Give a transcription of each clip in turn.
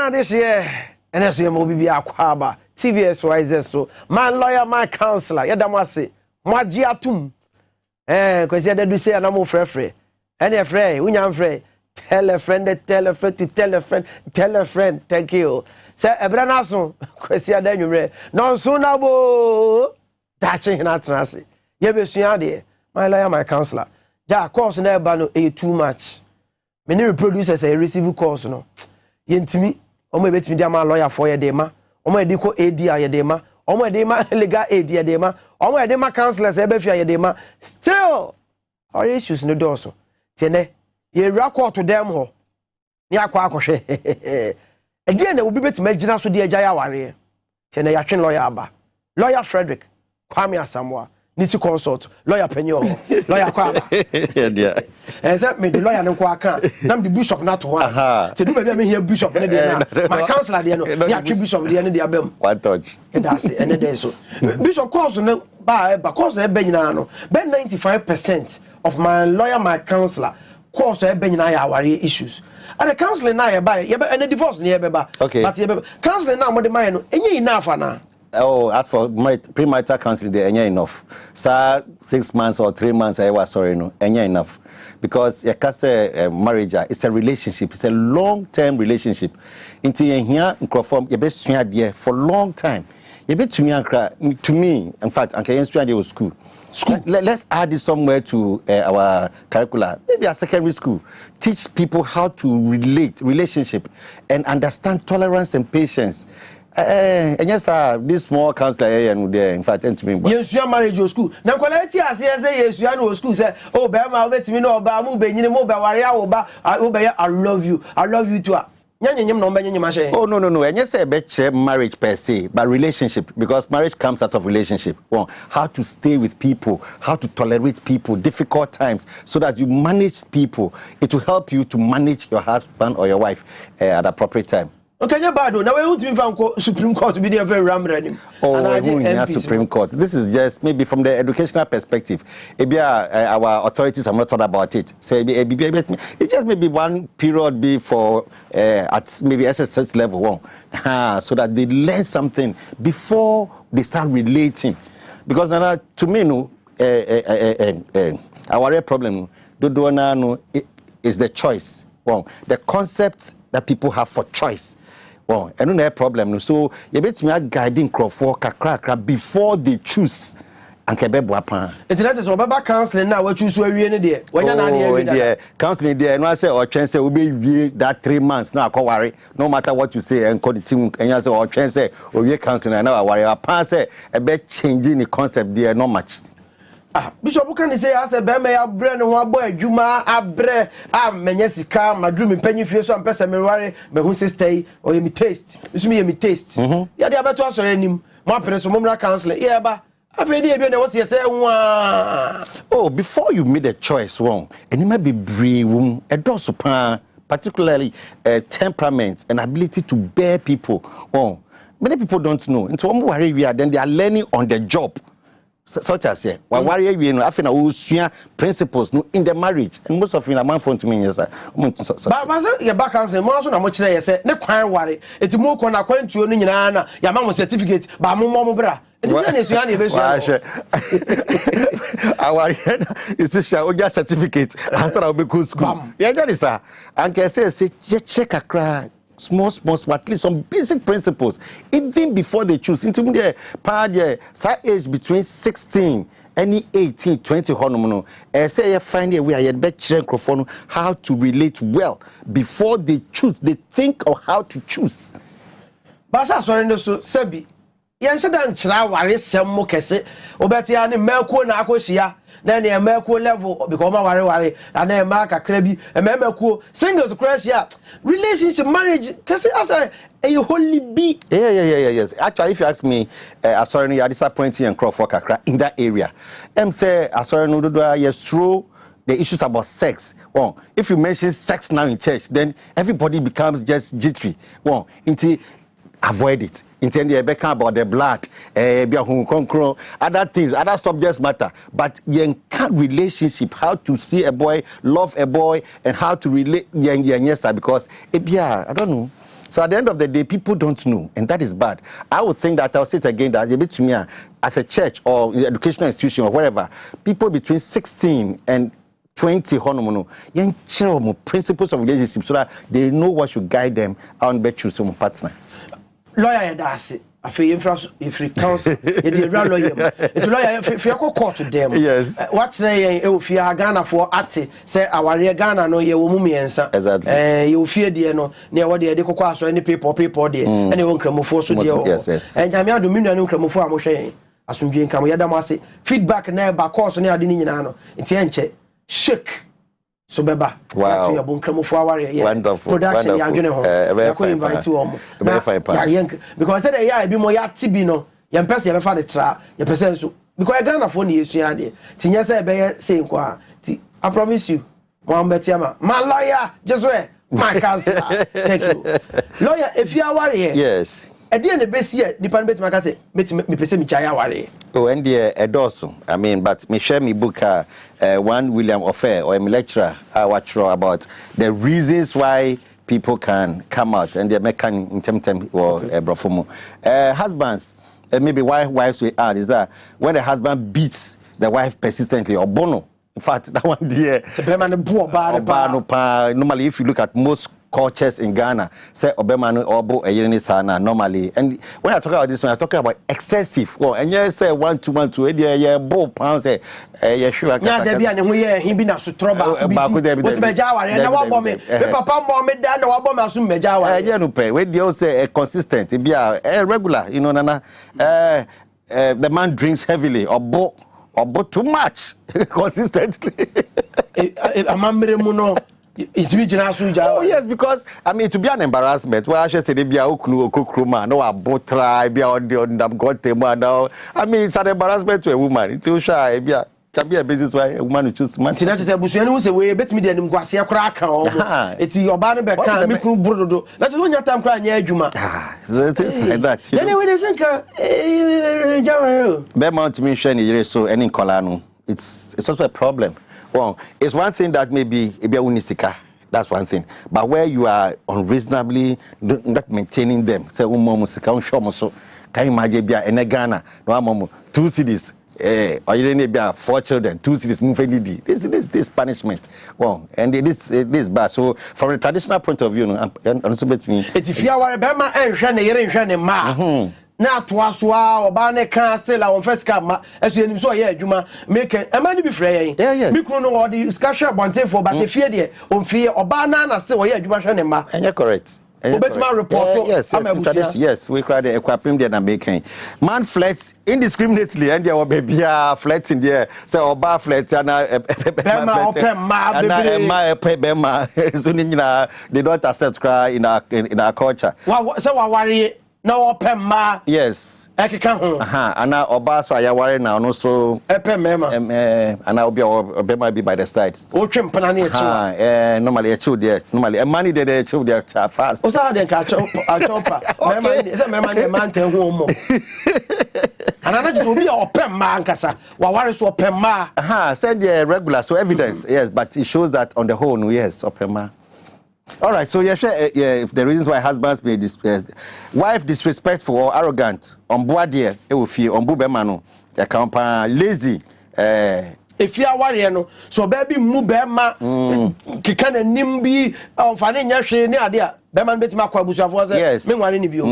Now this year, and as you be aquaba, TVS rises so. My lawyer, my counselor, Yadamasi, Majiatum. Because you had to say, I'm more free. And a friend, when you're free, tell a friend to tell a friend. Thank you. Say, Ebranason, because you had to no sooner, touching not trust. You be seen my lawyer, my counselor. That course never too much. Many producers say receive calls no. Yentimi, o me betimi dia ma lawyer for yedema, o me ediko AD yedema, o me edema legal AD yedema, o me edema counselors ebe fia yedema. Still, our issues no do so. Tiene, ye record to them ho. Ni akwa akohwe. E dia na obi betimi agina so dia agya ware. Tiene ya twen lawyer aba. Lawyer Frederick Kwame Asamoah. Nisi consult lawyer penyo lawyer kwa yeah except me the lawyer nko aka nam the bishop na to one say do be me here bishop na dey na my counselor dey no ya twi bishop dey na dey abem one touch and that's it and dey so bishop course no ba course e be nyina no be 95% of my lawyer my counselor course e be nyina ya aware issues and the counseling na ya ba and the divorce na ya be ba but ya be counseling na mo dey my no enye enough na. Oh, as for my premarital counseling, they ain't enough. Sir, 6 months or 3 months, I was sorry, no, ain't enough. Because your marriage, it's a relationship, it's a long-term relationship. Until you hear in Crawford, you best swing for a long time. You bet to me, in fact, I can't swing school. Let's add this somewhere to our curricula. Maybe a secondary school. Teach people how to relationship, and understand tolerance and patience. And yes, this small counselor and there, in fact, to me. Yes, you are married to school. Now, quality as yes, you are school. Say, oh, Bama, let me know about moving, I love you. I love you too. Oh, no. And yes, I bet marriage per se, but relationship, because marriage comes out of relationship. Well, how to stay with people, how to tolerate people, difficult times, so that you manage people. It will help you to manage your husband or your wife at the appropriate time. Okay, you bad. Now we want to find Supreme Court to be there very ramrani. Oh, Supreme Court. This is just maybe from the educational perspective. Our authorities have not thought about it. So it just maybe one period be for at maybe SSS level 1, so that they learn something before they start relating. Because now, to me, no, our real problem, is the choice. The concept that people have for choice. Well, and no problem. So you bet me guiding Crawford kakra before they choose. And kebebwapa. It's not so baba counseling now. What choose where we any there? When you're not counseling there, no I say or chance will be that 3 months. Now I worry. No matter what you say and call the team and you say or chance or we counseling. I know I worry. I pass a bit changing the concept there. Not much. Bishop can say as a bema ya bre no ho boy adwuma abre menya sika madru me panyi fie so ampesa me ware me hu sister o ye me taste so me ye me taste ya de abeto asore anim mo apere so momra counselor ye ba afedi e bi na wo se say oh before you made a choice and you might be brave edoso pa particularly temperament and ability to bear people many people don't know into one worry we are then they are learning on the job. Such as say, while warrior, you know, I think I principles no in the marriage, and most of you are man phone to me, yes, sir. But your back answer, more so much say, no crime worry. It's more con according to you, Nana, your mama certificate, but Mummo bra. It is our is to show your certificate, answer our good school. Yeah, that is, sir. And can say, check a cry. Small, at least some basic principles, even before they choose. Into the part age between 16 and 18, 20 hormonal. Say you find a way better how to relate well before they choose. They think of how to choose. Basa sorry so Sebi. Yansa dan chira ware semmo kese. Obeti ya ni meko na akohia. Na ne meko level because ma ware and na ma kakra bi meko singles crash ya relationship marriage kese as a holy be yes actually if you ask me sorry you are disappointing and Crawford kakra in that area say sorry no do yes through the issues about sex if you mention sex now in church then everybody becomes just jittery into avoid it. Intend the become about the blood, other things, other subjects matter. But you can't relationship, how to see a boy, love a boy, and how to relate yes, because I don't know. So at the end of the day, people don't know, and that is bad. I would think that I'll say it again that a bit to me as a church or educational institution or wherever, people between 16 and 20 young principles of relationship so that they know what should guide them and be choose some partners. Lawyer Darcy. I feel if you counsel, it's lawyer. It's lawyer. If you go court to them, yes. What's say if you are Ghana for ati say our Ghana no ye mummy answer. Exactly. You fear the no near what they go so any people there. Anyone come for so dear. Yes. And I mean, do no come for Moshe. Asumdwe come yadamase feedback na ba course ne ade ni nyina no. Nti enche shake. So beba wow. Ya bon for our wonderful production ya dwene ho ya ko invite you because said ya bi mo ya tibi no ya mpese ya befa de tra ya pese nso because Ghana for na yesu ade ti nya say be say kwa ti I promise you mo ambetiama my lawyer just where my counsel thank you lawyer if you are worried yes at the end of the year nipa bet maka say me pese mi chaya worried. Oh, and the Edoso. I mean, but me share me book one William Offer or a lecturer watch about the reasons why people can come out and they're making in temp or brofomo. Husbands, maybe wives we add is that when the husband beats the wife persistently or bono. In fact, that one there. Normally, if you look at most cultures in Ghana, say Obema or Bo a sana normally. And when I talk about this one, I talk about excessive. Well, and yes, say 1 2 1 2 yeah, Bo pounds say yeah, sure. Yeah, there be an he be na sutroba. What's Mejawa? And what bomb me? Papa bomb me down, what bomb assume Mejawa? Yeah, no pay. When you say consistent, it be a regular, you know, Nana. The man drinks heavily or Bo too much consistently. It's oh yes, because I mean to be an embarrassment. Well, I should say be a okruma, no a botra, be on the got now. I mean it's an embarrassment to a woman. It's too shy, can be a business why a woman who choose man. Tina say busuani say we bet me dey nim kwase kraka o. It's your ban be kan me kru brodo. That is when your time kra nya adwuma. It is like that. Anyway, they think be mount me share ni so any color no. It's also a problem. Well, it's one thing that maybe unisika. That's one thing. But where you are unreasonably not maintaining them, say musika so can you imagine be in Ghana no 2 cities or you need 4 children 2 cities move any this punishment. Well, and this bad. So from a traditional point of view, and also between it's if you are Bema and Shane ma. Na toasoa oba ne kan still on first cam esu enim so ye adwuma make e ma ni bi frɛ yen mi kunu no odi skasha bonte for but efie de on fie oba na still ye adwuma hwɛ ne ma enye correct Obetman report yes we cried equipim there na making man flirts indiscriminately and there baby flirting there say oba flirt na bema open ma bema so nyina they don't accept cry in our culture say wa worry na open ma yes ekeka ho ana oba so ayaware na no so epe mema ana obi might be by the side o twempana na echi normally echi there normally money there echi there fast o sa dey ka chopa mema say mema dey man ten ho mo ana na just obi open ma nkasa wa ware so open ma send the regular so evidence yes but it shows that on the whole no yes open ma. All right, so if the reasons why husbands may wife disrespectful or arrogant, on board there, it will feel on bubemano, they can't lazy. If you are warrior, so baby mubema, kikana nimbi, finding your share near there. Beman bet Makwabusa was yes, meanwhile in you.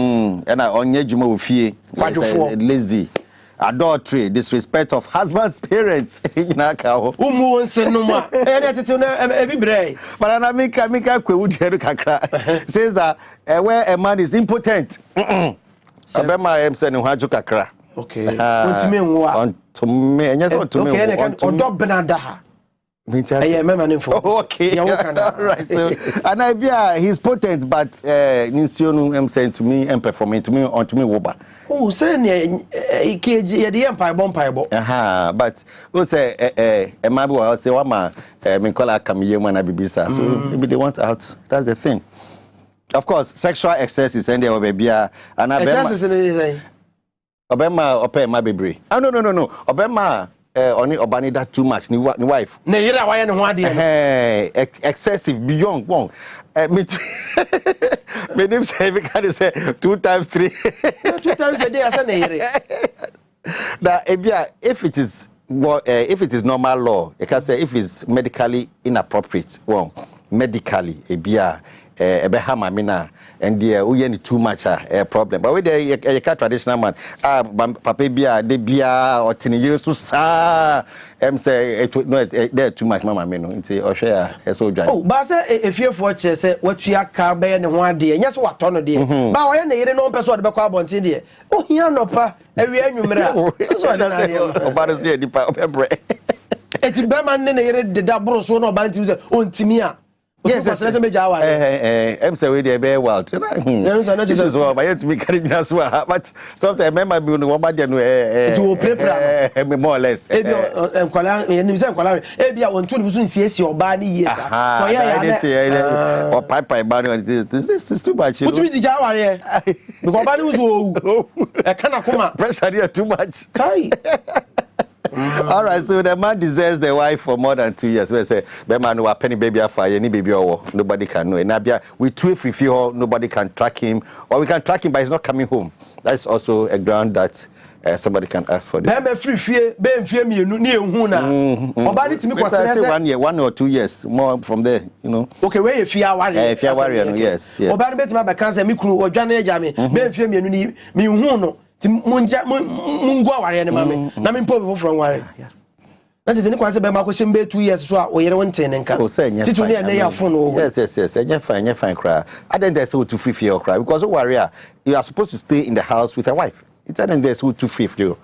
And I on Yejuma will fear lazy. Adultery, disrespect of husband's parents. Umu senuma. But Anamika Kwudi says that where a man is impotent. Sabema am sending Haju Kakra. Okay. To me, and yes, to me. Okay. All right. So, and I he's potent, but Ninsio am saying to me and performing to me on to me woba. Oh, say the empire bomb. But we say a mabu I'll say wama me call her Camille when I be bisa. So maybe they want out. That's the thing. Of course, sexual excesses and there baby and excesses in Obema ope ma bebre. No. Obema only obani that too much ni wife na yira wa ye ne ho ade excessive beyond one me name say we can say 2 times 3 2 times a day asa na yire now if it is if it is normal law you can say if it's medically inappropriate well medically ebe hammer me na and there we need too much problem but we the traditional man papa bia de bia or tiniyire so sa say no there too much mama me no nti o hwe so dwan oh ba say efiefo che say watua ka be ne ho ade nya so wato no de ba wo ye ne yire no pese o de be kwa abontin de o hia no pa awie anwumra so de na o ba say dipa obebre eti be man ne yire de da bro so no ba nti say ontimi a yes say we dey be wild this is what my to me carry just well but sometimes remember be no one dey no to prepare more or less e bi enkwala enim say enkwala e bi a won to so nsiesie oba ni yes so yeah or pipe ba no this is too much what we dey jaware because oba ni uzo e kana kuma pressure there too much kai all right, so the man deserves the wife for more than 2 years. We say, the man who a penny baby after any baby or nobody can know. And we two free feel nobody can track him, or we can track him, but he's not coming home. That's also a ground that somebody can ask for. Be free fear, be fear me ni ehun na. Obadi timi kwase say 1 year, 1 or 2 years more from there, you know. Okay, where you fear warrior? Fear warrior, yes. Obadi be timi ba kan say me kunu odwane eja me, be fear me ni me ehun no. Ti munja mungu aware ne mame na me mpo be from ware na tete ne kwase be ma ko shembe 2 years so a oyere wonten ne nka titu ne na ya phone o yes enye fine cry I then there's so to free fear cry because warrior you are supposed to stay in the house with a wife it's then there's so to free fear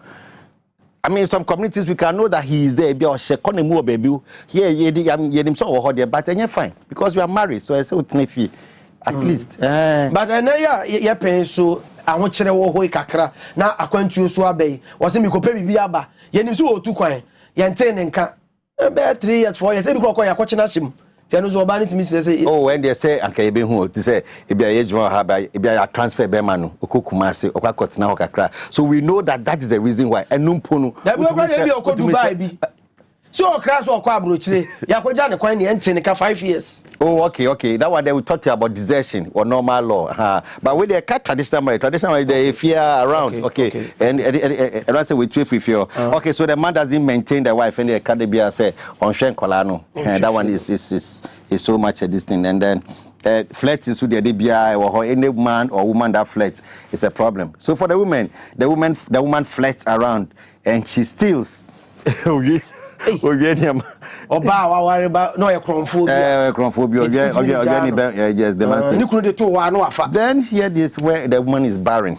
I mean some communities we can know that he is there be or she kon mu baby here yedim so ho there but enye fine because we are married so I say utnefi at least but na ya pen so ahụ chere wo hoi kakra na akwantuo so abai wo se mi kopa bibi aba ye nim so otu kwan ye nten ne nka be 3 years 4 years e bi ko ya kwachina shim ti anu so oba ni timi say oh when they say anka ebe hu ti say e bia ye juma ha ba e bia ya transfer be ma no okokuma ase okwakotina ho kakra so we know that is the reason why enumpo no da bi okwa e bi okọ Dubai bi so okra so okwa abrochire ya kwaja ne kwan ne enten ne ka 5 years oh okay that one they will talk about desertion or normal law but when they cut traditional they fear around okay. And I say we two free fear okay so the man doesn't maintain the wife and the academy say on shen kolano that one is so much a this thing and then flirt is with the DBI or any man or woman that flirts is a problem so for the woman flirts around and she steals oba wa worry about no chromophobia yes the man ni kunu de to wa no afa then here this where the woman is barren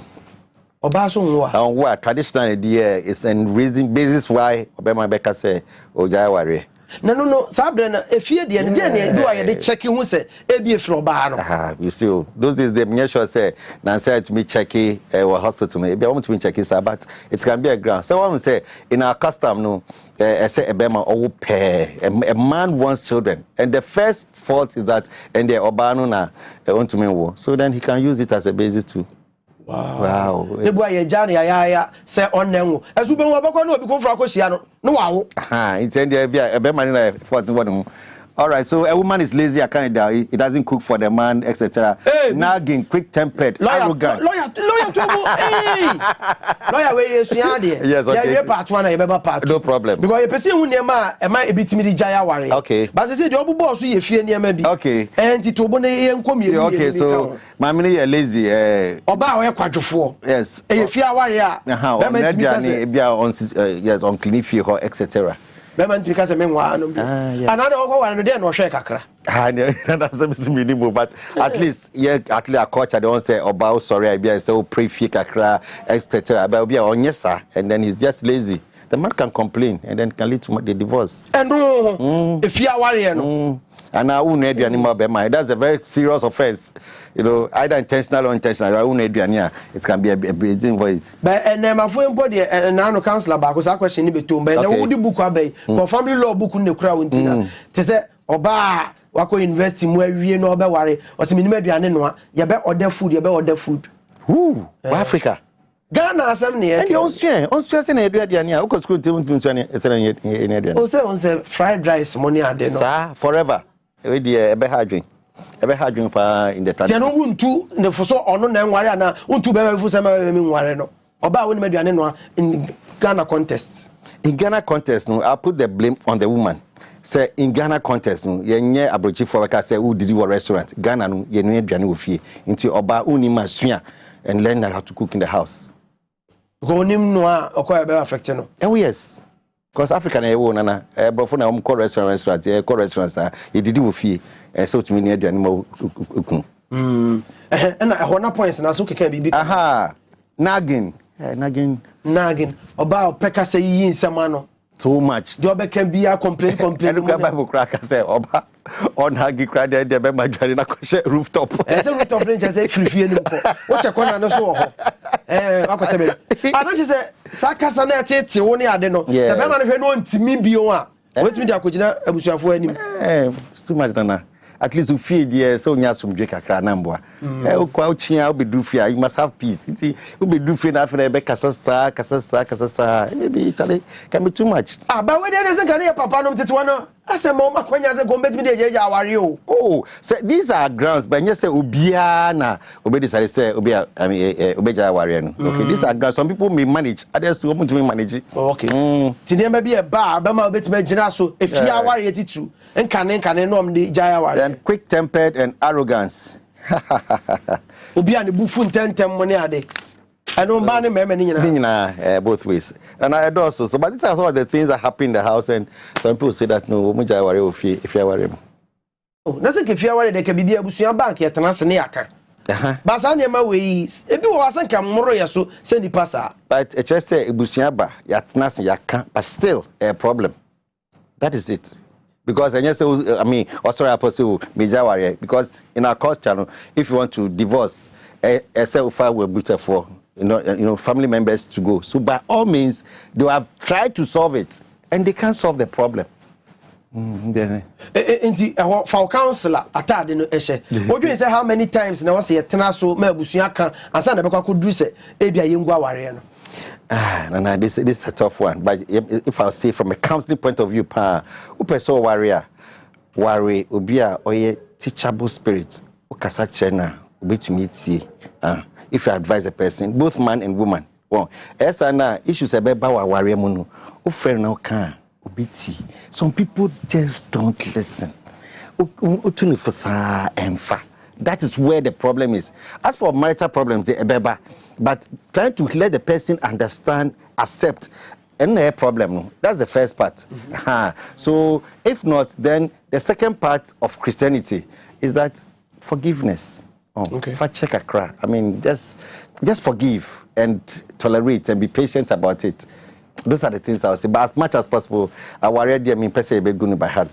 oba so nwa and what traditionally there is an reason basis why obema beka say oja ware no sabre na efie de ne do aye de check hu se e bi efro ba no you see those days they make sure say na say to me check hospital me be want to check it but it can be a ground so one say in our custom no say a bema or pair a man wants children and the first fault is that and the obano na want to me war so then he can use it as a basis to wow ebu aye jani ya say onnenwo esu be wo bakwa na obi ko fra ko hia no wawo it's end there be a bema na fault one. All right, so a woman is lazy, a Canada, he doesn't cook for the man, etc. Hey, nagging, quick-tempered, arrogant. Lawyer, hey! Lawyer, where you see yes, okay. Yeah, part one, I remember part. No problem. Because you perceive when you a bit timid, Jaya worry. Okay. But I said, your boss, you fear near maybe. Okay. And it will be a community. Okay, so my money is lazy. Oba, quadruple. Yes. A fear warrior. Yes, on clinic fee, etc. Bement because a memoir another one there no share kakra but at least a coach I don't say about sorry I be so pray fee kakra etc but be on yes sir and then he's just lazy the man can complain and then can lead to the divorce and if you are warrior no and I won't need any more that's a very serious offense you know either intentional or unintentional I won't need any it can be a breeding for it but and my phone body and now counselor back was a question be to but now the book abey for family law book in the crowd to say oba wako invest in where we no be worry o se minimum aduane no a ye be order food Africa Ghana asem ne and on swear say na aduane a school team so na say na aduane o say fried rice money ade no sir forever we dey ebe ha adwen pa in the tradition no wuntu ne foso ono na nware na wuntu be be foso ma me nware no oba woni aduane no in Ghana contest no I put the blame on the woman. Say in Ghana contest no yenye abrochi for ka say who did you restaurant Ghana no ye no aduane wo fie nti oba uni masua and learn how to cook in the house because onim no a okoya be affect no oh yes because Africa na ewo nana brofo na call restaurant e call restaurants e didi wo fie so to me ne aduane ma okun na ho na points na so keka bibi nagging oba opeka say yi nsema no too much the oba can be a complain the Bible cracker say oba on hagi cry there be madware na ko rooftop say rooftop range say free ni ko wo che kona no so ho akota be anachi say sakasa na tete wo ni ade no se be ma no hwe no ntimi bio a wetimi dia kogina abusuafo anim it's too much nana at least you feel there so nya somdwe kakra na mboa kwa uchia obedu fia you must have peace nti obedu fia na afena be kasasa maybe chale can be too much but we dey say kan your papa no tete wono asema o makwanya say go bet me dey jeje aware o so these are grounds but you say obia na obedi say obia I mean obeja aware no okay these are grounds some people may manage others to want to manage okay ti dem be ba ma obeti me gina so efia aware titu nkane no am dey jaya aware and quick tempered and arrogance obia ne bufu ntentem mo ne ade I don't ban him both ways. And I do also. So, but these are some of the things that happen in the house, and some people say that no, if you worry. Oh, that's if you worry, they can be able to bank yet and answer Niaka. But Sanya ways, if you was a camera, so send the passer. But it just say Busiaba, Yatnas Yaka, but still a problem. That is it. Because I mean, also apostle major warrior. Because in our culture, if you want to divorce, a self-file will be for. You know, family members to go. So by all means, they have tried to solve it, and they can't solve the problem. For counselor, atade no ehye. What do you say? How many times na wase yetena so ma abusua kan ansa na be kwa koduru se ebia yengwa ware no. No, this is a tough one. But if I'll say from a counseling point of view, upeso warrior, worry, obia oye teachable spirit, ukasa chena, ubi to meet if you advise a person, both man and woman. Well, esana issues about warrior mono, ufre no can, ubiti. Some people just don't listen. That is where the problem is. As for marital problems, they ebeba. But trying to let the person understand, accept, and their problem, no, that's the first part. So if not, then the second part of Christianity is that forgiveness. Okay. I mean, just forgive and tolerate and be patient about it. Those are the things I would say. But as much as possible, I worry I mean, person be going by heart.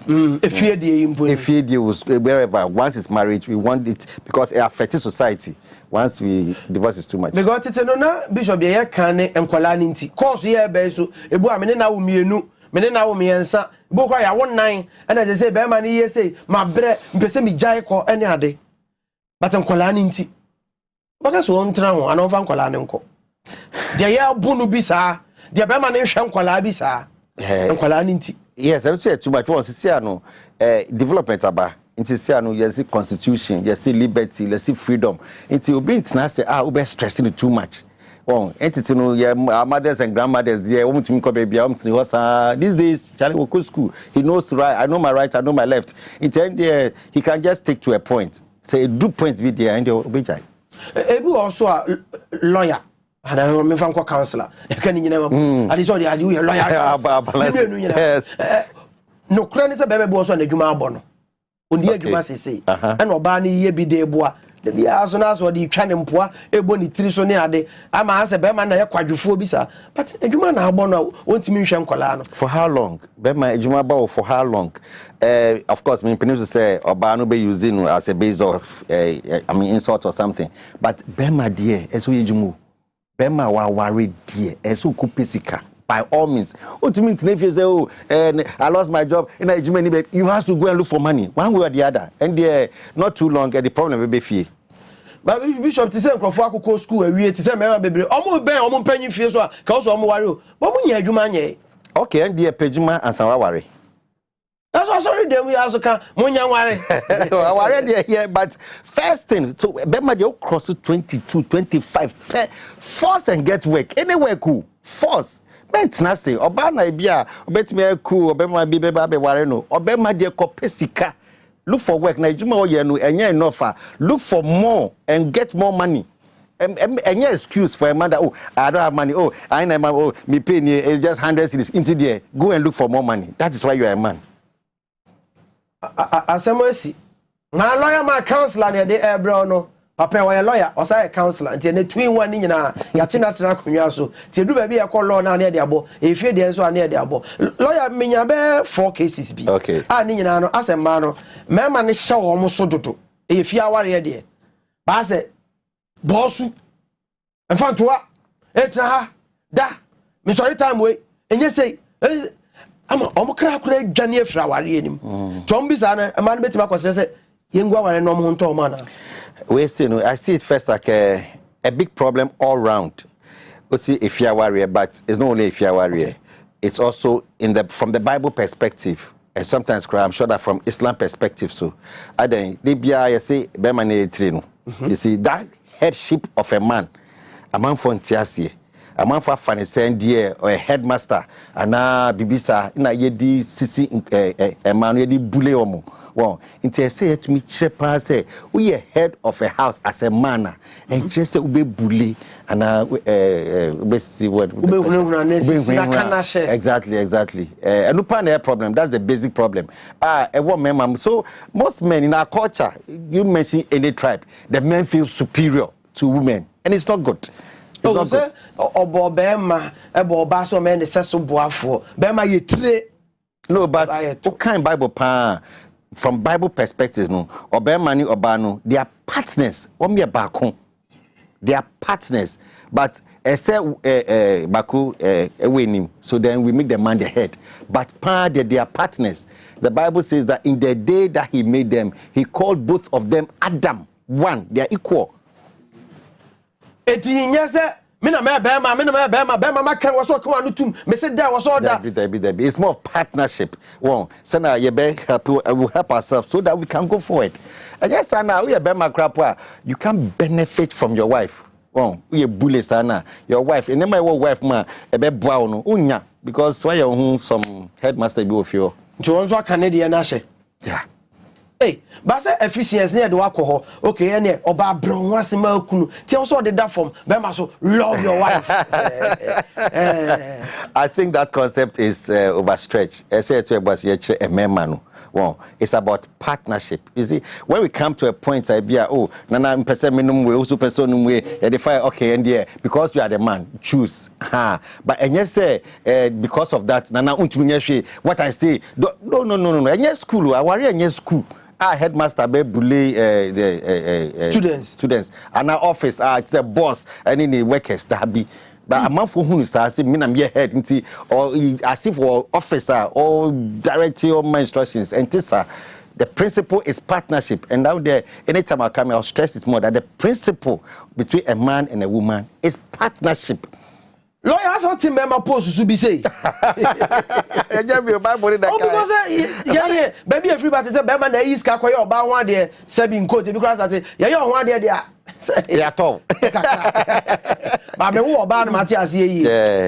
If you was wherever, once it's marriage, we want it because it affects society. Once we divorce is too much. Because it's no Bishop ye can enkwala nti. Course ye be so ebu amene na wo mienu, mene na wo miensa. Bo kwa ya 19 and I say be man ye say ma bre mpese mi jai ko any ade. But enkwala nti. Baka so ontra ho ana ofa enkwala ne nko. Dia ya bunu bi saa. Dia be man hwe enkwala bi saa. Enkwala nti. Yes, I don't say too much. Once see no development aba. Into say no, you see constitution, you see liberty, you see freedom. Into being say we stressing it too much. Oh, entity no, our mothers and grandmothers there want to come baby. These days, Charlie will go to school. He knows right. I know my right. I know my left. In the end, he can just stick to a point. Say do point be there and you'll be jai. Ebu also a lawyer. And I remember from counselor. You can and it's all the you lawyer. Yes. No, credit a baby was on the Juma Bono. Undi adwuma sese and oba ne ye bi de boa de bia so na so de twa ne mpoa ebo ni tiri so ne ade ama ase be ma na ye kwadwefo bi sa but adwuma na agbo no wontimi nhwe nkola no for how long be ma adwuma ba for how long of course me pinu to say oba no be using as a base of I mean insult or something but be ma de eso ye dwumu be ma wa ware de eso kupesika by all means. What do you mean if you say, oh, I lost my job, you have to go and look for money, one way or the other. And not too long, the problem will be fear. But Bishop to say Crawford akoko school awie to say member bebre. Omo ben omo panyin fie so a ka so omo ware o. But mo nya adwuma nye. Okay, and the pejuma and some worry. That's why sorry them we also can mo nya ware. Worry here, but first thing, so Bema they cross 22, 25. Force and get work. Anywhere cool. Force. Mentna say oba na bia obetime cool obema bi beba be ware no. Obema de kope sika. Look for work. Na ejuma o ye no enye enough. Look for more and get more money. Any excuse for a man that, oh, I don't have money, oh, I know, oh, me pay me, it's just 100 cities. Into there, go and look for more money. That is why you are a man. As a mercy, my lawyer, my counselor, near the air brown, no, Papa, or a lawyer, or say a counselor, until the twin one in Yachina Tracuyaso, till do baby a call law near the abo, if you dare so near the abo. Lawyer, me 4 cases be. Okay. I need as a man, man is show almost so to. If you are worried, dear. But I said, Bossu, and Fantua, Etra, da, Miss Sorry Time way, and you say, I'm a crack Johnny Flower in him. Tom Bizana, a man met my said, Yingwa and no Monto manner. We see, I see it first like a big problem all round. We see if you are warrior, but it's not only if you are warrior, it's also from the Bible perspective. And sometimes I'm sure that from Islam perspective, so I then Libya, say, Bemane Trino. You see that headship of a man for Ntiasie, a man for Fanny dear or a headmaster, and now Bibisa, in a yedi sisi a man yedi buleomo. Well, Ntiasie to me, Chepa say, we are head of a house as a man, and just say ube bully, and we see what exactly. And no problem. That's the basic problem. A woman, so most men in our culture, you mention any tribe, the men feel superior to women, and it's not good. It's not good. Obo Bema, Ebo Basso men, the Cecil Boafo, Bema ye tre. No, but what kind Bible pa? From Bible perspective, no, Obemani Obano, they are partners. They are partners. But Baku winning, so then we make the man the head. But they are partners. The Bible says that in the day that he made them, he called both of them Adam. One, they are equal. It's more of partnership. Well, Sana will help ourselves so that we can go forward. And yes, Sana, we are Bema Krapwa. You can benefit from your wife. Well, we are bully Sana, your wife. And then my wife, ma, a bit brown, unya, because why you some headmaster be with you. Jones Canadian Ashe. Yeah. Hey, but say efficiency near the alcohol. Okay, and oba brown once in my kunu. Tell so that form. Bema so love your wife. I think that concept is overstretched. I say to a man. Well, it's about partnership. You see, when we come to a point, I be nana person minimum way, also person way, define okay, and yeah, because we are the man, choose. But and yes, because of that, nana what I say, no. And yes, school, I worry and yes, school. Headmaster be bully students. And our office, it's a boss, and in the workers that be. But a man for whom is I mean I'm your head into or as if for officer or director or my instructions and this the principle is partnership. And out there anytime I come I'll stress it more that the principle between a man and a woman is partnership. Lawyers what team member post to be say. Yeah, baby everybody say Bema na is ka koyo oba one there seven quote because that yeah one there yeah tall. But me wo oba na mate ase yi.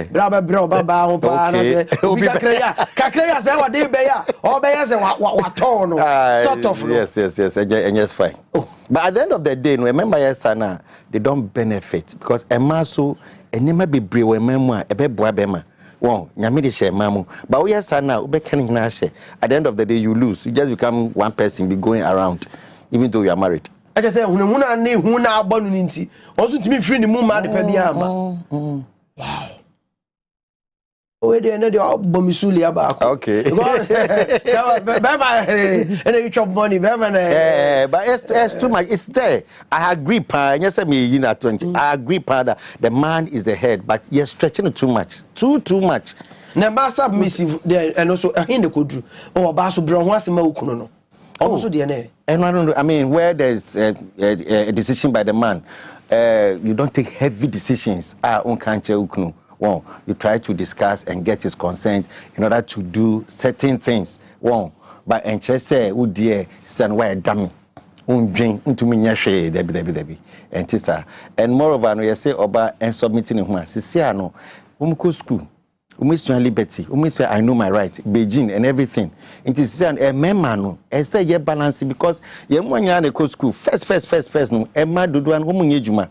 Bra ba oba ba ho pa na say obi kakreya say what dey be ya oba ya say wa tall no sort of no. Yes and yes fine. But at the end of the day, no remember yes sana they don't benefit because a man so enema be brewe memu a ebe boa bema. Well, nyame de share mamu. But we yes sana ube can na share. At the end of the day you lose. You just become one person be going around even though you are married. I just say huna ne huna abonu nti. Also to me free the moon ma de pe bia ma. Wow. We dey na dey bomisuli aba. Okay. Bema and you chop money bema na. But it's too much. It's there. I agree pa. Yes me you na 20. I agree pa that the man is the head but you're stretching it too much. Too much. Na ba submissive there and also in the kodru. Oh ba so bro ho asema okuno no. Also DNA. And I don't know. I mean, where there's a decision by the man, you don't take heavy decisions. Well, you try to discuss and get his consent in order to do certain things. Well, but and just say, oh dear, son, why a dummy? Drink into me, debi. And tisa. And moreover, no, you say oba and submitting him. See, no, school. Liberty, I know my right, Beijing and everything. It is a memano, I say ye balance because ye mwanya ne ko school first no e ma dodo an omo nyejuma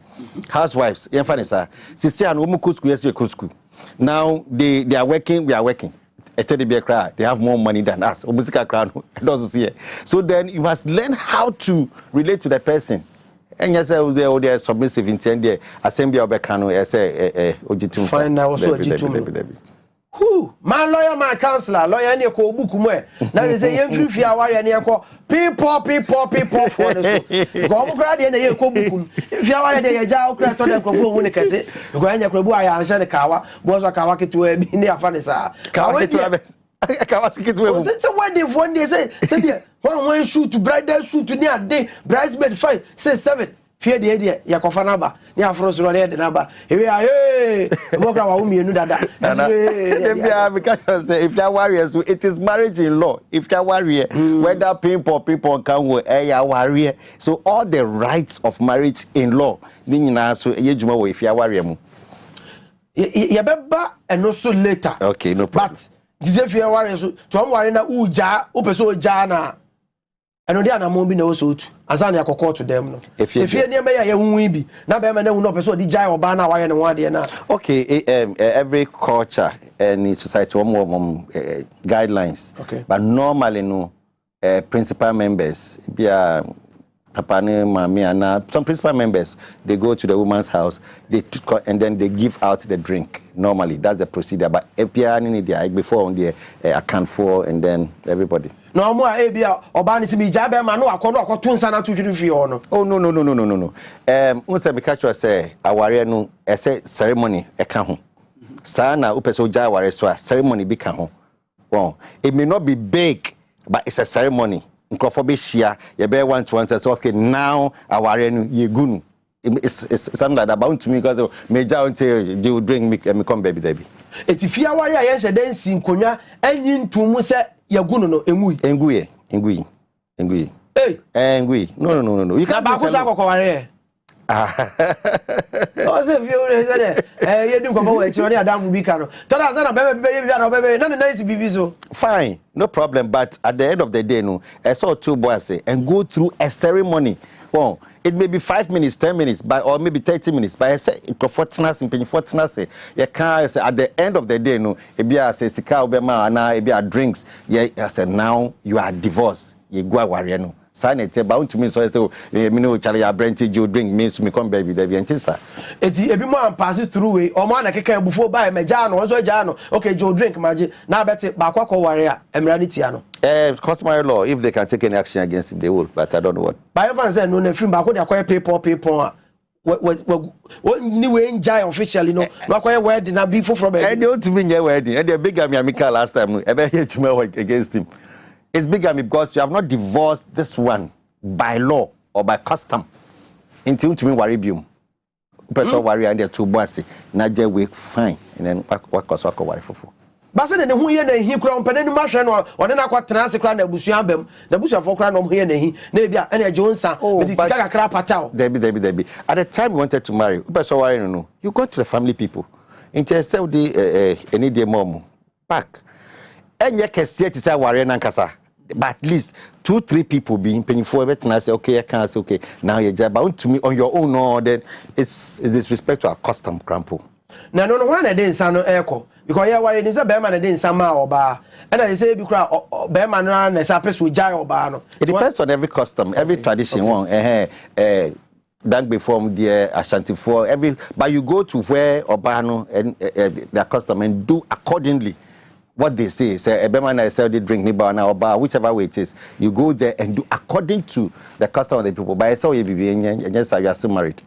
housewives ye fa ne sa sisi an omo ko school yes ko school. Now they are working, we are working. They have more money than us. So then you must learn how to relate to the person. And yes, they are submissive in 10 days. Assembly of Becano, I say, Ojitum. Fine, I was Ojitum. Who? My lawyer, my counselor, lawyer, and your co book. Now they say, if you are and you people for the go grad and you co book. If you are a jail crack on the microphone, when you can say, go and your Krabu, I answer the Kawa, was a Kawaki to a near Fanisa. Kawaki to have it. So when they say, one shoot to bridal shoot to near day, bridesmaid 5, 6, 7. Fear the idea, Yakofanaba, Yafros Ronia the number. Here we are, hey, if you're warriors, it is marriage in law. If you're warrior, whether people come with a warrior. So all the rights of marriage in law, if you're warrior. Yabeba and also later. Okay, no problem. But this if you're warriors, to warrior uja, upeso jana. And they are not moving also to Azania Coco to them. If you're near me, you won't be. Now, I know no person, the Jai or Bana, why and one day now. Okay, every culture and society, one more guidelines. Okay. But normally, no, principal members, some principal members, they go to the woman's house, and then they give out the drink. Normally, that's the procedure. But before on the account for, and then everybody. No more abia obani si mi jabe ma no akono akoto nsa na to dwiri fi ho no. Oh no. Unse be catch us say aware no say ceremony e ka ho. Sa na upeso ja aware so ceremony be ka ho. Well, it may not be big, but it's a ceremony. Nkrofo be share, ye be want to say okay, now aware no ye gunu. It's something like that bound to me because major until you drink me come baby. Eti fi aware ayen she den si nkonwa anyi ntumu se Yaguno no engui. Hey, engui. No. You can't back us up. Oh, say you said, you do come away. You're down for Bicano. Baby, none nice be so. Fine, no problem. But at the end of the day, no, I saw two boys say and go through a ceremony. Well, it may be 5 minutes, 10 minutes, or maybe 30 minutes. But I say, you can't say at the end of the day, no, it be a say, it be a drinks. Yeah, I said, now you are divorced. You go away, no. Sign it, bound to me, so I say, me know, Charlie, Brenty, you drink means to me come baby, Debbie, and Tissa. It's a bit more passes through, or man, I can before buy me, Jano, also Jano. Okay, Joe, drink, magic. Now, better, Baquaco warrior, and Ranitiano. Customary law, if they can take any action against him, they will, but I don't know what. By everyone said, no, film, but could acquire paper. What new enjoy officially, no, not quite wedding, I'll be for from I don't mean your wedding, and they're big at me, Amica last time, ever hear to me against him. It's bigamy because you have not divorced this one by law or by custom. Until to me worry you. Person worry and they're too bossy. Naja we fine. And then what cause work worry for. But then who here then he crown pen any machine or then I quite transit crown the busiambem, the bush of crown of here and maybe any Jones, but it's like a crap at all. Debbie. At the time we wanted to marry, person worry no. You go to the family people. Until sell the any day mom back. And you can see it is a warrior nankasa. But at least 2-3 people being paying for it, and I say, okay, I can't say, okay, now you're just bound to me on your own, no, then it's disrespect to our custom, Crampo. Now, no one didn't sound echo because you're worried is a bearman and didn't somehow or bar. And I say, because bearman run as a person with Jai or bar. It depends on every custom, every tradition, done before the Ashanti for every, but you go to where Obano and their custom and do accordingly. What they say a beman I sell the drink niba or bar, whichever way it is, you go there and do according to the custom of the people. But I saw you be and yes, you are still married.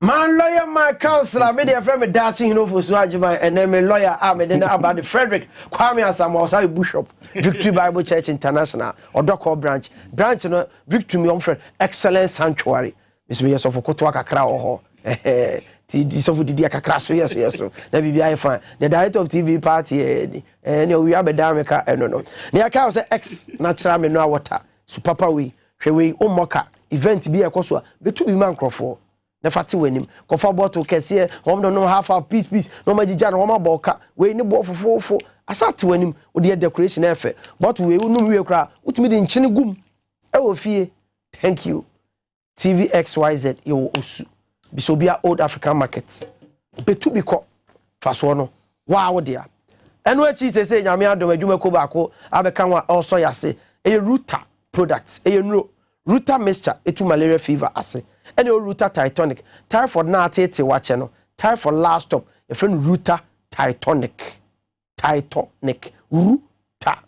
Man lawyer, my counselor, me dear friend, me dashing you know for Swajima, and then me lawyer, I'm then about the Frederick Kwame Asamoah Bishop, Victory Bible Church International, or Doko branch, you know, Victory me on friend, excellent sanctuary. Miss me yes of Kotwaka Crow, this of the Diakakras, yes, so let me be fine. The director of TV party, and we have a Damaka, and no. The account was ex natural mineral water, so Papa we Omoka, event be a coswa, but to be man crofo. Na fati wenim kofa bottle kese hom no half a piece no magija no ma boka we ni bo fofofo asate wenim wo de decoration efe but we no we kra utimi de nchine gum e wo fie. Thank you TVXYZ yo osu bisobia old African market betu biko faso no wa wo dia eno achi sese nyame adom adwuma ko baako abeka wa also yase e Ruta products e nro Ruta mixture etu malaria fever ase any Ruta Titanic typhoid na atete wache no typhoid last stop your friend Ruta Titanic Ruta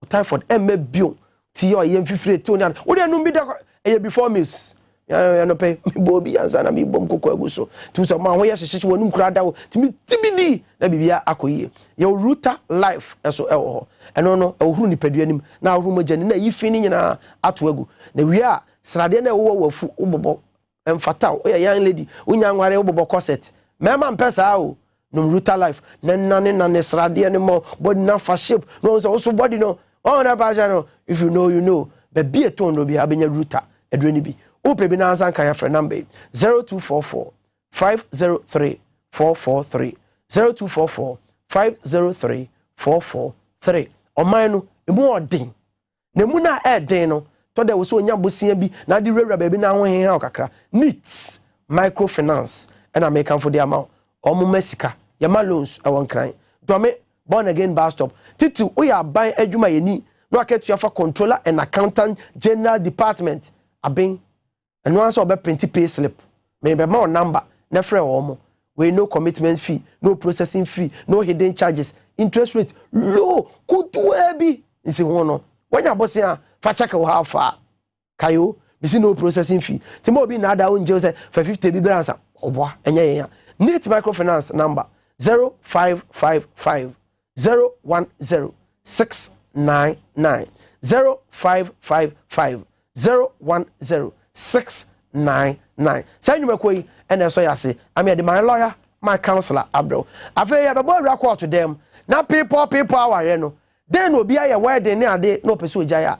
typhoid bio ti yo yem fifire ti oni wo de no bi da e before meals ya no pay me bobi ansa na me bom kokko aguso tu so ma ho ye hyehye wonum kura da wo tibidi na bibia akoyie ye Ruta life eso e wo eno no e huru nipadua nim na huru mogani na yifi ni nyina ato agu na wi a srade na wo wafu ubobo emfata o ya young lady unya nware ubobo corset mema mpesa o no Ruta life na ne srade ne mo body na fa shape no so body no on na ba no if you know you know be be eton no bi abenya Ruta edreni bi upe bi na ansa kan ya friend number 0244 503 443 0244 503 443 oman no emu odin na mu na eden no to de wo so onya bosia bi na de rewra ba bi na ho hen ha okakra needs microfinance and American for the amount omo masika yama loans awon kran dome born again bus stop titi we are buying adwuma yeni no aketu afa controller and accountant general department abin and once obe print pay slip me be ma number na frɛ omo we no commitment fee no processing fee no hidden charges interest rate low kutu ebi nsi ho no wanya bosia fa check wo how far kayo bisi no processing fee timo obi na ada unje say for 50 bi bransa oboa enye ya Neat microfinance number 0555 010 699 0555 010 699 say you makoi ene so yase am here my lawyer my counselor Abdul afei ya bebo awra court to them na people aware no den obi aye wedding ne ade no pese ogya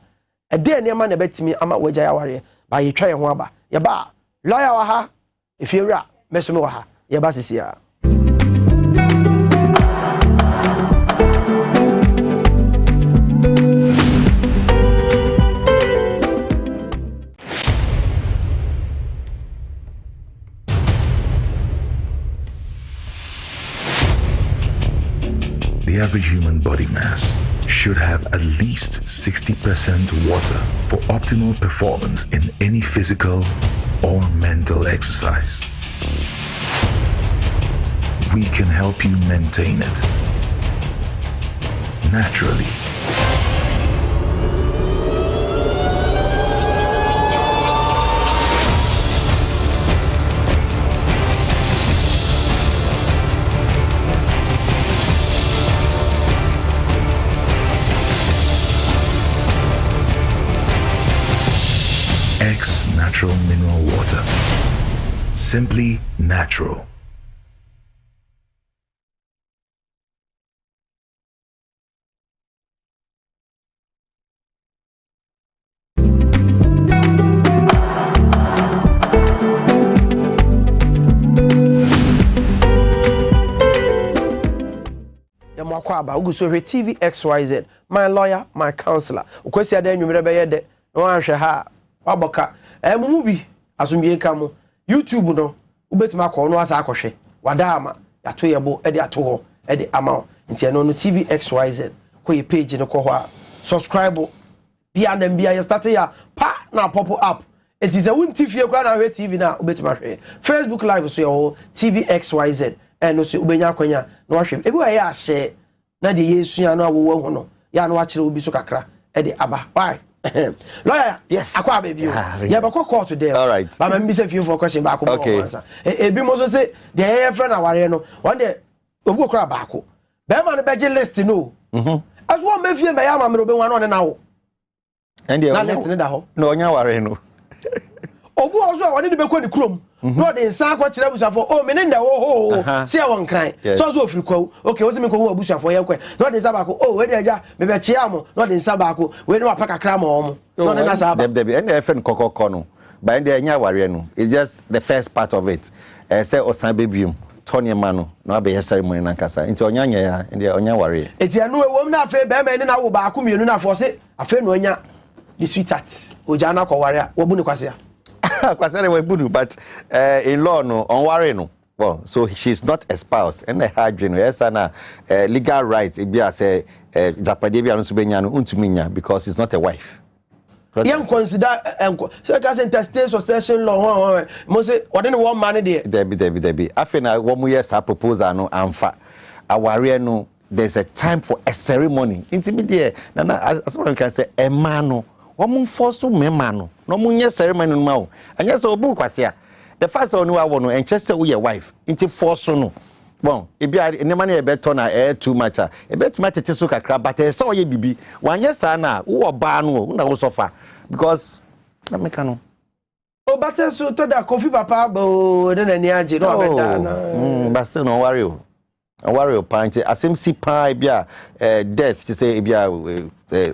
e den ne ma na betimi ama wagya aware ba ye twa ye ho aba ye ba lawyer wa ha efiewura meso me wa ha ye ba sisia. The average human body mass should have at least 60% water for optimal performance in any physical or mental exercise. We can help you maintain it naturally. X Natural Mineral Water. Simply natural. Yamakwa uguso TVXYZ, my lawyer, my counselor. Ukwesi ade nwumere beye de no anhwe ha waboka mu bi asombiye kamo YouTube no ubetima akọ no asa akọhwe wadama yato yebo e de ato ho e de ama nti eno no TVXYZ ko ye page no ko ho a subscribe bia na bia ye start ya pa na pop up it is a wunti fie kwa na hwe TV na ubetima hwe Facebook live so ye ho TVXYZ eno so ubenya akwanya na wahwe ebi wa ye ahye na de yesu ya no awowo ho no ya no akire obi so kakra e de aba bye. Lawyer, yes. Akwa baby. Yeah, but court today. All right. But I'm missing you for question back. Okay. Ebi mo so say the air friend aware no. One day obu okra back. Be man be list no. As one me fie me ya ma me obi wan on na wo. And the list ne da ho. No onya ware no. Obu ozo a woni de be kwa ni krom. No de nsa akwa kire busafo o me ne nda wo ho se won kran so so ofiri kwa okay o se me ko hu abusafo ye kwa no de nsa ba ko o we de aja me be chia mo no de nsa ba ko we ne wa paka kra mo mo no de na sa ba dem and the friend kokoko no but the anya ware no it's just the first part of it say osan bebium Tony Mano no be ceremony na kasa nti onya nya ya and the onya ware eti anu ewom na afa be me ne na wo ba ko mienu na afo se afa no onya the sweetheart oja na ko ware wo bu ne kwase a kwase we budu but in law no on ware no well so she's not a spouse and the hardware yes na legal rights e bia say japade bia no so benya no untumi nya because it's not a wife. Yen consider so ka say interstate succession law mo say odene one man there debi afena wo mu yes proposal no amfa aware no there's a time for a ceremony intimi there na as one can say a man no wo mu force me man no mu nye ceremony no ma wo anya so obu kwase a the first one wa wo no enche say wo your wife inti force no bon ebi ene ma na e beto na too much a e beto ma tete so kakra but e say oye bibi wanye sa na wo ba no na wo sofa because na meka no o bate so to da Kofi papa bo de na ni age no abeda na but still no worry o worry o pant asem si pa bia death to say bia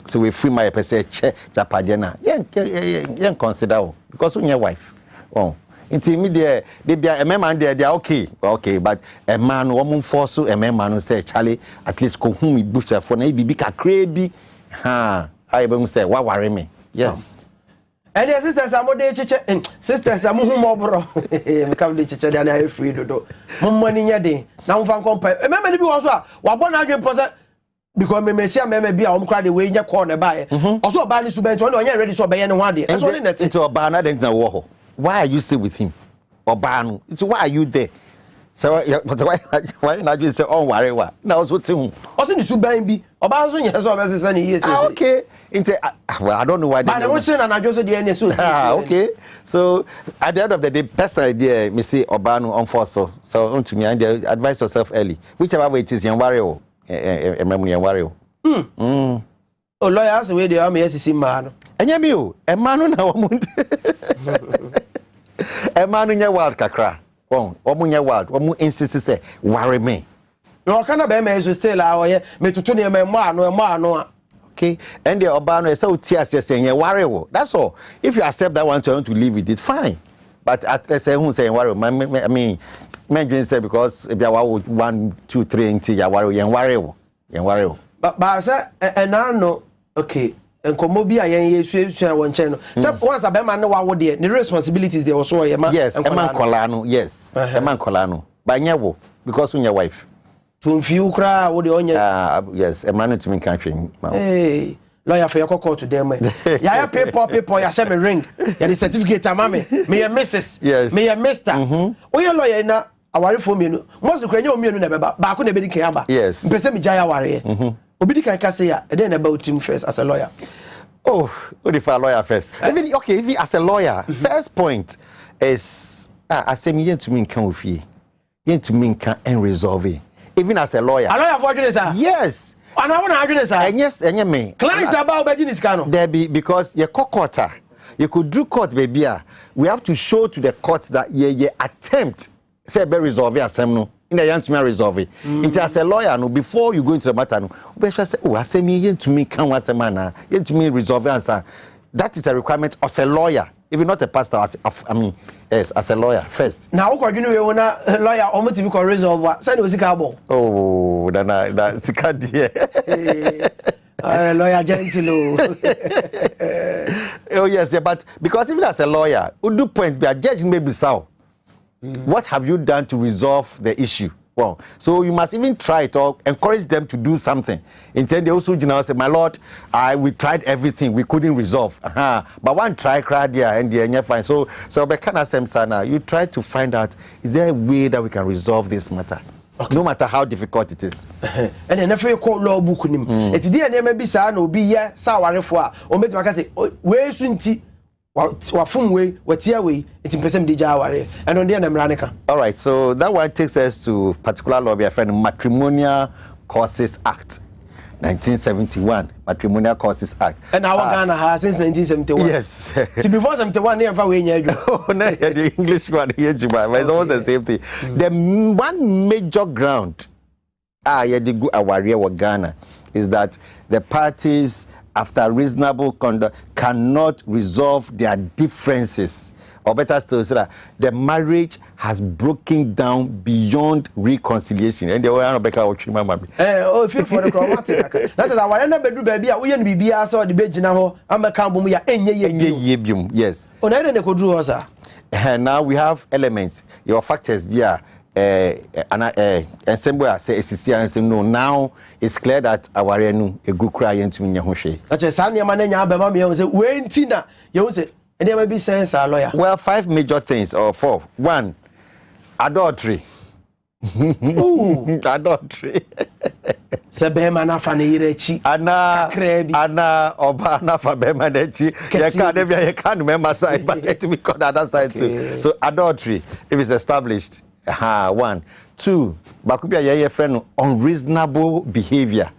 so we free my person che japade na yen consider o because when your wife oh inti me there they be a man there they are okay but a man woman force a man no say Charlie at least ko hu mi busha for na bibi kakra bi ha I be say wa worry me yes and the sisters are more cheche sisters are mu mo bro me come dey cheche dey na free dodo mo money nya dey na mo fan compare me me bi wo so a wa bo na adwen pose because me sia me bi a wo kra dey we nya call na ba e oso ba ni subent won dey ready so be ye ne ho ade e so ni net into oba na dey na wo ho why are you still with him oba no so why are you there so why not you say on worry wa na also ti hu oso ni suban bi oba so nya so be se ni yes okay into well I don't know why they but we say na adwo so dey na so okay so at the end of the day personal idea me say oba no on force so on to me and advise yourself early whichever way it is yan worry o ememu yan worry o oh lawyers we dey am yes si ma no enya mi o e ma no na wo mu e ma no nya wild kakra wo mu nya wild wo mu insist say worry me no kana be me so still a oye me tutu ne me mo ano okay and the oba no say oti ase say yen worry wo that's all if you accept that one to live with it fine but at say who say worry I mean men say because e bia wa 1 2 3 nti ya worry yen worry wo but say na no okay enkomo bi a yen yesu won chen no say once a be man wa wo de the responsibilities they also ye ma yes e man kola no yes e man kola no ba nya wo because your wife to fiu kra wo de onya yes e man to me country hey lawyer for your court to them ya paper ya share me ring ya the certificate amame me ya mrs yes me ya mister o ye lawyer na aware for me no most kra nya o mienu na beba ba ko na be di kan aba yes mpese me jaya aware obidi kan ka say ya e dey na about him first as a lawyer oh what if a lawyer first even okay if as a lawyer first point is asem yen to me kan ofie yen to me kan and resolve it even as a lawyer for doing sir yes and I want to argue sir yes enye me client about business can no there be because your court you could do court baby we have to show to the court that ye attempt say be resolve asem no in the young to me resolve it into as a lawyer no before you go into the matter no we say oh asem yen to me kan asem na yen to me resolve answer that is a requirement of a lawyer even not a pastor I mean yes as a lawyer first now what you know na lawyer omo ti be resolve say no sika abo oh na sika die lawyer gentle oh yes yeah, but because even as a lawyer who do points be a judge maybe so what have you done to resolve the issue well so you must even try it or encourage them to do something intend they also say my lord we tried everything we couldn't resolve but one try crowd there and the fine so be kind of sana you try to find out is there a way that we can resolve this matter no matter how difficult it is. And then if you call law book nim, it's the name be sa no be ya sa warefo a o metima ka say we sunti wa fum we watia we it person dey jaware and on there na mranika. All right, so that one takes us to particular law, a friend Matrimonial Causes Act 1971, Matrimonial Causes Act. And our Ghana has since 1971. Yes. To before 71 never we Oh, no, the English one here, but it's almost the same thing. The one major ground the good aware Ghana is that the parties, after reasonable conduct, cannot resolve their differences. Or better still, say that the marriage has broken down beyond reconciliation. And the way I know Becca watching my mommy. Oh, if you for the chromatic. That's why I never do baby. We ain't be so the bed now. I'm a cambo ya enye. Yes. On I don't do sir. And now we have elements. Your factors be and somewhere say and say no. Now it's clear that our a good cry into me nyahoshe. That's a Sunday man and Yabama. You say when Tina, you say. And there may be sense our lawyer. Well, 5 major things or 4. 1, adultery. Adultery. Sebema na fani irechi. Ana oba na fa bema nechi. You can't remember side, but it we call that side too. So adultery, if it's established, 1. 2, bakubia ye friend unreasonable behavior.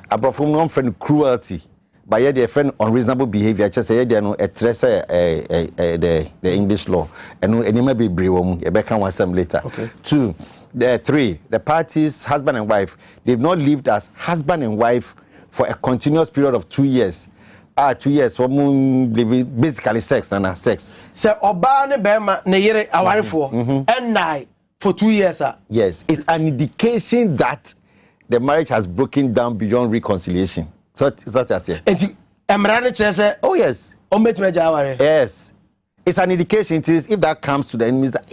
Abrofu friend cruelty. But yet the friend unreasonable behavior, just say they no the English law, and any may be brave you can want some later. Okay. 2, 3, the parties, husband and wife, they've not lived as husband and wife for a continuous period of 2 years. 2 years for basically sex, sex. So oba ne bema ne yere awarefo and nine for 2 years. Yes, it's an indication that the marriage has broken down beyond reconciliation. So that's it. Oh yes. Yes. It's an indication. It is if that comes to the enemies that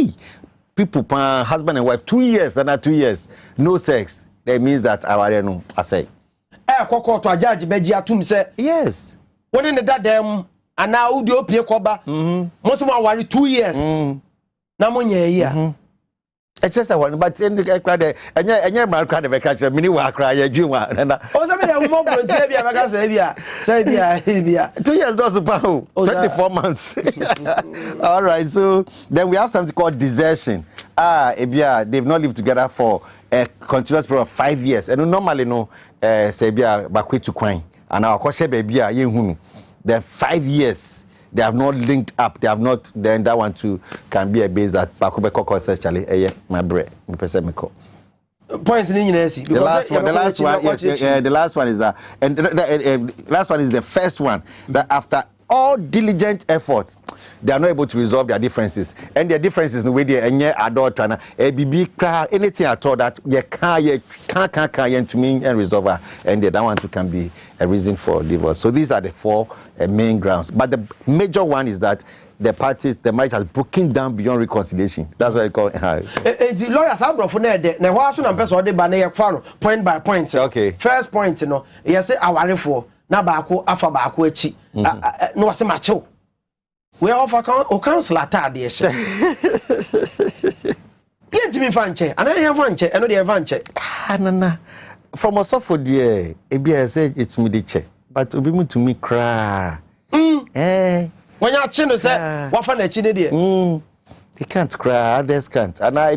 people, husband and wife, 2 years, not 2 years, no sex. That means that I say. To judge beji atum say yes. When in the dadem and now udio pie koba. Most of my 2 years. Na monye here. It's just one, but in the crowd, and you're my crowd of a catcher, mini work cry, a Juma. Oh, somebody more than Sabia. 2 years does about 24 months. All right, so then we have something called desertion. They've not lived together for a continuous period of 5 years. And normally, no, Sabia, Bakwe to Quine, and our Koshe baby, then 5 years. They have not linked up. They have not. Then that one too can be a base that Bakubeko calls actually. My bread. Points in the last one is that, and the last one is the first one that after all diligent effort, they are not able to resolve their differences, and their differences in the way they adult and anything at all that you can't to me and resolve, and that one too can be a reason for divorce. So these are the 4 main grounds. But the major one is that the marriage has broken down beyond reconciliation. That's what I call it. The lawyers are brought for that. Now, what's one person they ban point by point? Okay. First point, you say our for na baako afa baako echi. No wase macho. We offer counsel atade e hye. Yentimi fanche, ana ye fanche, eno de fanche. Nana. From us for there, I say it's me the che. But obi mu to me cry. When you chino say, what for na chi dey? They can't cry, others can't. And I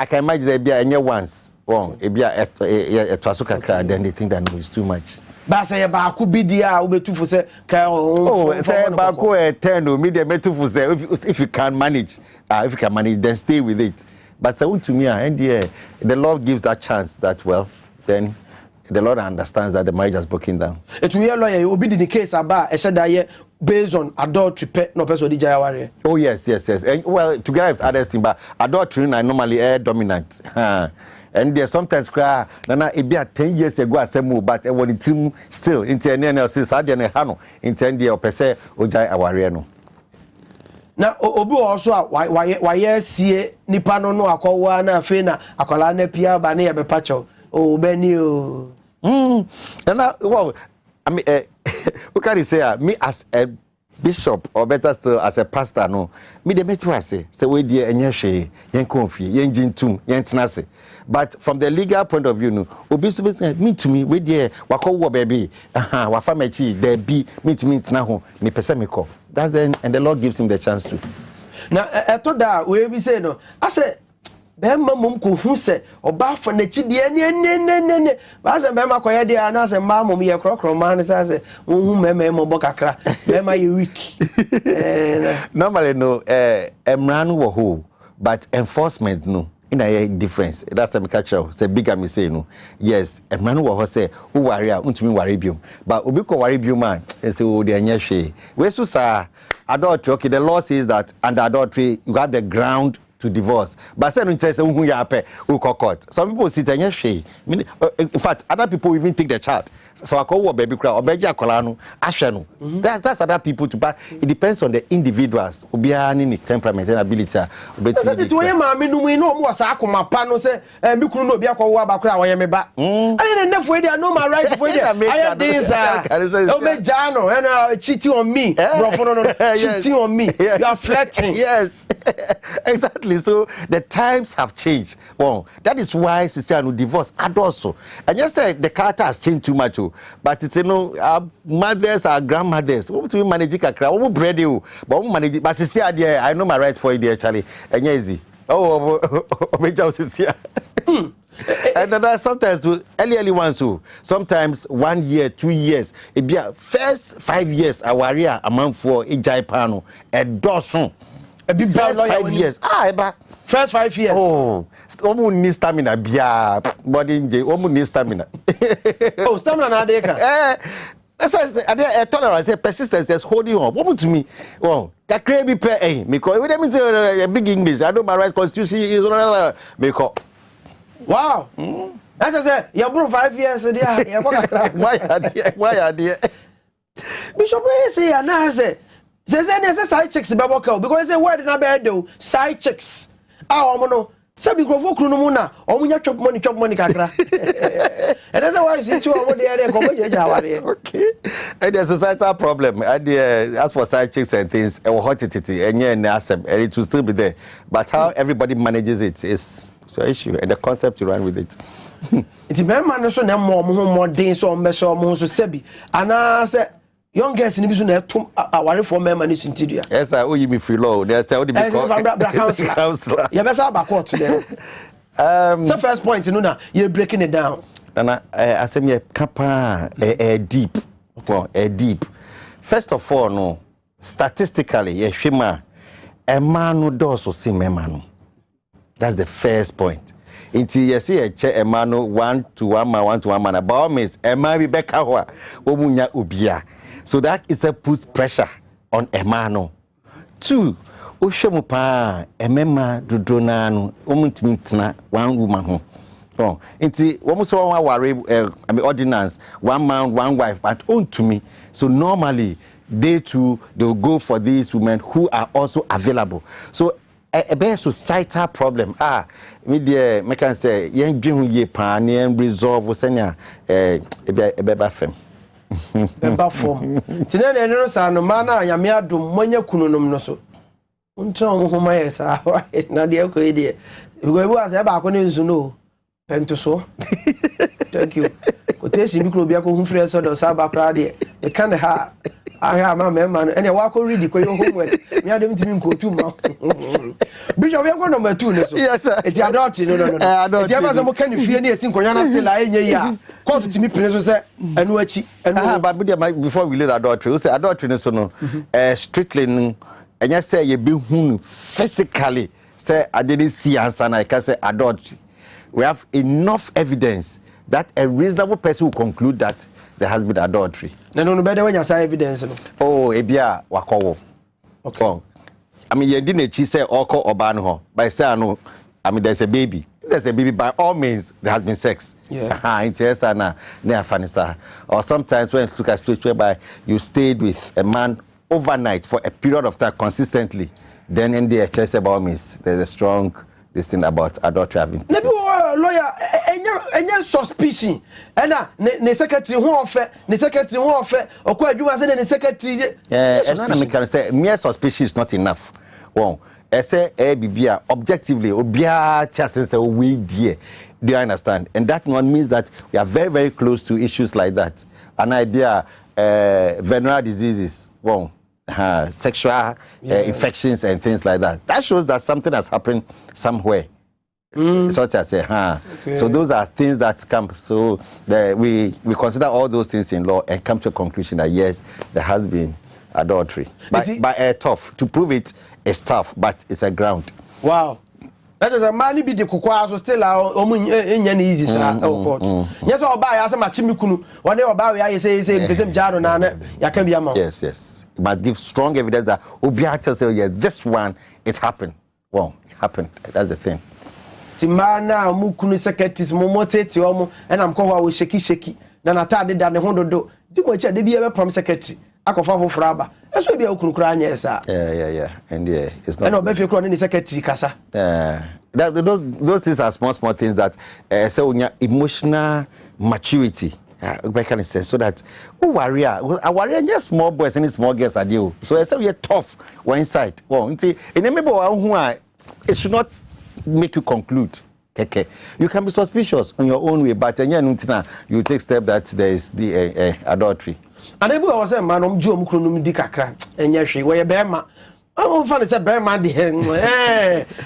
can imagine they once. Wrong. It was cry, then they think that no, it's too much. But say baako bi dia obetu for say say baako 10 me dey metu for say if you can manage then stay with it. But say to me and the Lord gives that chance that then the Lord understands that the marriage has broken down. It will lawyer obi the case about based on adultery no person di jayaware. Oh yes. And together with others thing, but adultery are normally dominant. And there sometimes cry nana e bia 10 years ago asemu but e won team still into any else say dey na hano into dey opese ojai aware no na obi also why sie nipa no akọwa na afi na akwala na pia ba na ye be pacho o beni o nana I mean what can you say me as a bishop or better still as a pastor no me dey meet we say we dey enye hwe yen konfie yen jintum yen tenase but from the legal point of view no obi so me to me we dey wakowo baby wa famachi there be me to me tena ho me pese me call that's then and the Lord gives him the chance to na eto da we be say no I say be mom ko hu se oba fa na chi de ne ba se be ma koye de ana se ma mom ye krokro ma ne say hu me mo kakra be ma ye week normally no emran wo ho but enforcement no in a difference that's the catcher say bigger me say no yes emran wo ho say who worry untumi worry biom but obi ko worry biom man say o de anya hwe we so sa adultery okay the law says that under adultery you got the ground to divorce but say no chance say hu ya pe who court some people sit anya hwe in fact other people even take the child so akowo baby cry obeji akola no ahwe no that's other people to but it depends on the individuals obi ani ni temperament and ability obeti say it wey ma me no mu no mo sa akoma pa no say me kunu no obi akowo abakora wo ye me ba ani ne for dey no my right for dey I this obeja no and cheating on me bro no cheating on me you are flirting yes exactly. So the times have changed. Well, that is why Sisiano divorce also. And just said the character has changed too much. But it's our mothers, our grandmothers. What we manage kakra? What bread you? But we manage. But Sisia, dear, I know my right for it, dear Charlie. And easy. Oh, Sisia. And then sometimes early ones so sometimes 1 year 2 years it be first 5 years awaria among for a jaipano a dozen. First 5 years. First 5 years. Oh, omu need stamina bia body nje omu need stamina. Oh, stamina na dey kan. That's tolerance, persistence, there's holding on. What to me? Oh, that crazy pay because we don't mean big English. I know my right constitution is because. Wow. That's just say you bro 5 years there. Why are there? Bishop say na say say side chicks be work out because say word na be do side chicks omo no say be grofo kru no mu na omo nya chop money kakra and that's why you see two omo there go je jaware okay and the societal problem as for side chicks and things e hot titi enye na asem and it will still be there but how everybody manages it is so issue and the concept you run with it it be man so na mo den so mo be so mo so sebi ana say young girls ni bisu na etum aware for men man sintidia yes I owe you me free law there's the only counselor you better about court today so first point no na you breaking it down and asem ye kapa deep well deep first of all no statistically ye hwema e man no do so see men man that's the first point Inti yesi eche emano 1 to 1 man 1 to 1 man about means ema bi beka ho a omunya obia so that is a puts pressure on emano 2 ohwemu pa emema dodona no omutumi tena one woman ho oh inti womu so one ware I mean ordinance 1 man 1 wife but ontumi so normally they will go for these women who are also available so a bear societal problem me there me can say yen dwe hu ye pa na yen resolve senya beba fem beba form tine na no sa no ma na yame adom manya kununum no so untra mo ho ma yesa na de ko e de because we as e ba ko ne nsu no pento so thank you quotation bi kro bia ko hu free so do sa ba kra de e kan ha aha ma man ene wa ko read ko your homework me adem timi nko tu ma bishop we go number 2 ne so yes sir eti adult no eti aba so mo kan fie ne esi nkonya na still enye yi a court timi pene so se enu achi but before we leave adultery we say adultery ne so no strictly no enye say ye be hu physically say I didn't see answer na I can say adultery we have enough evidence that a reasonable person will conclude that there has been adultery. No better when you say evidence. No? Oh, ebia wakowo. Okay. Oh. I mean, you didn't say oko obano ho. By say no, I mean there's a baby. There's a baby by all means there has been sex. Yeah. It's na fanisa. Or sometimes when look at situation whereby you stayed with a man overnight for a period of time consistently, then in the church by all means there's a strong this thing about adultery having. lawyer enya suspicion ena ne secretary ho offer okwa adwuma se ne secretary and I can say mere suspicion is not enough. Well, I say bibia objectively obia tiasen say we dear. Do you understand? And that one means that we are very, very close to issues like that. An idea, venereal diseases, well, sexual infections and things like that. That shows that something has happened somewhere. Such as okay. So those are things that come. So we consider all those things in law and come to a conclusion that yes, there has been adultery. But tough to prove it is tough, but it's a ground. Wow. That is a man be the cocoa so still in easy court. Yes, or buy as a machimikunu. One day or buy I say Jaro Nana, Yakambiama. Yes. But give strong evidence that Obiata say, yeah, this one it happened. Well, it happened. That's the thing. Timana Mukunu secretaries Momote Tiomo and I'm called with shaky. Nanata did than the Hondo. Do what you be a pump secretary. Akofafo fraba eso bia okurukura anya esa yeah and it's not and obefie kro ne secretary kasa those things are small things that say onya emotional maturity we can say so that warrior just small boys and small girls are there so I say we are tough one side well nti enemebo hu a it should not make you conclude okay you can be suspicious on your own way but you take step that there is the adultery. And I was a man of Jom Krunum Dicacra, and Yashi, where Bema. I'm funny, said Bema de Hen.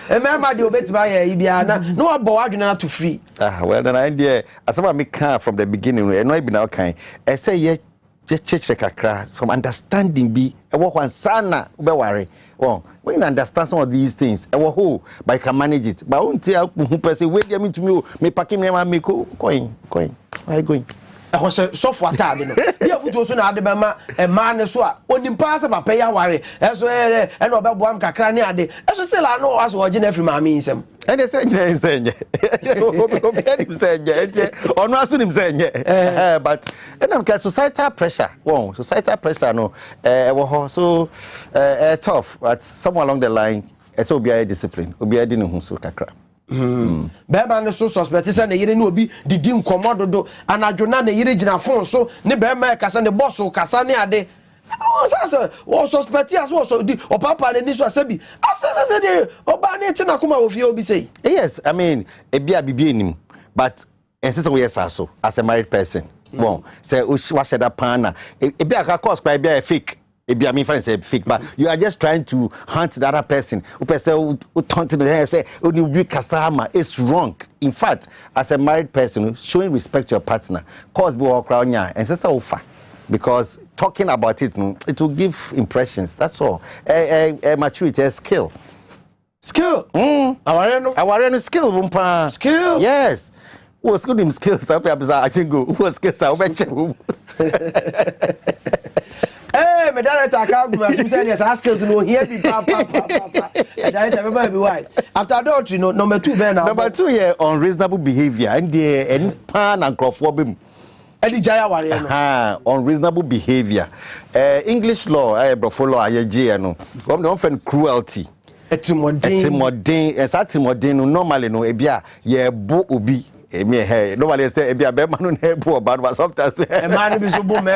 A man might do better by a Ibiana, no boy to free. Well, then idea, as someone make car from the beginning, and I be now kind. I say, yet, just check a crack, some understanding be a walk one sana, be worry. Well, when you understand some of these things, I will hold, but I can manage it. But I won't tell who person, wait, me to me, packing me, and me coin. Where are you going? I was so for that. You put also na adebema a man so a onim pass papa ya ware eso and obebuam kakra ne ade eso say la no as wo gene free maami nsem and they say him say him say ono aso nim say but and am societal pressure no so tough but somewhere along the line so be a discipline obi adi ne hu so kakra. Bema ne so suspect say na yire ne obi didi nkomodo do anadwona na yire gina phone so ne bema kasa ne boss kasa ne ade so wo suspect as wo so di o papa ne ni so asabi asase de oba ne tina kuma wo fie obi say yes I mean e bia bibie nim but ense we yes so as a married person bon say o wa sheda pan na e bia ka cause by bia fake. It be say fake, but you are just trying to hunt the other person. It's wrong. In fact, as a married person, showing respect to your partner, cause be crown and say offer. Because talking about it, it will give impressions. That's all. A maturity, a skill. Skill? Our skill. Skill? Yes. What's good in skills? I think go. What's skills? I'll bet you. Hey, my director, I can't go. I'm saying yes, ask us no here be papa. Director, remember why? After adultery, number 2 ben now. Number 2 here unreasonable behavior and the any pan and crofobim. Edi jaya warrior no. Unreasonable behavior. English law, brofo law ayeje no. Come the often cruelty. Etimodin, esatimodin normally no ebia ye bo obi. Normally say ebia be manu na bo but sometimes e man be so bo me